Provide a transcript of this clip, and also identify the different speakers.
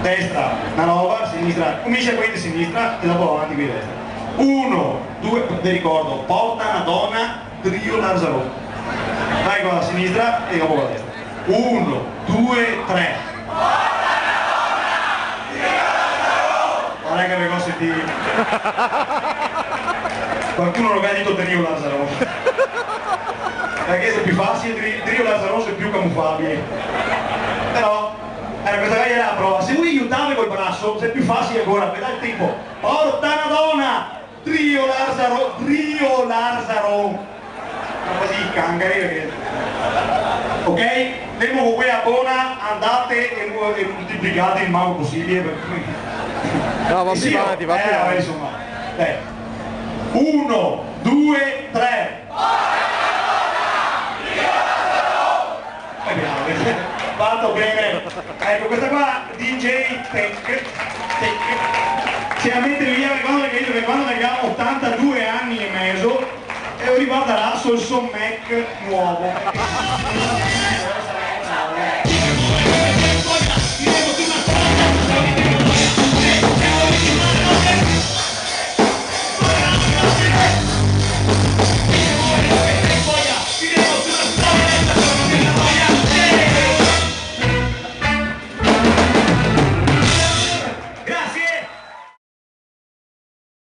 Speaker 1: destra, una roba, sinistra, comincia qui di sinistra e dopo avanti qui di destra. 1, 2, vi ricordo, porta una donna, trio Lazzaro. Vai con la sinistra e dopo con la destra. 1, 2, 3. Guarda che avevo sentito. Qualcuno lo ha detto trio Lazzaro. Perché se è più facile, trio Lazzaro è più camuffabile. Però, questa qua era la prova. Se vuoi aiutare col braccio, se è più facile ancora, per dare il tempo. Porta una donna! Trio Lazzaro! Trio Lazzaro! Così, cangari, perché... Ok? Temo con quella buona, andate e moltiplicate il mago possibile.
Speaker 2: No, va più avanti, va più avanti.
Speaker 1: Insomma. 1, 2, 3. Fatto bene. Ecco, questa qua DJ Tech se la mette via perché quando ne abbiamo 82 anni e mezzo e riguarderà sul Son Mac nuovo.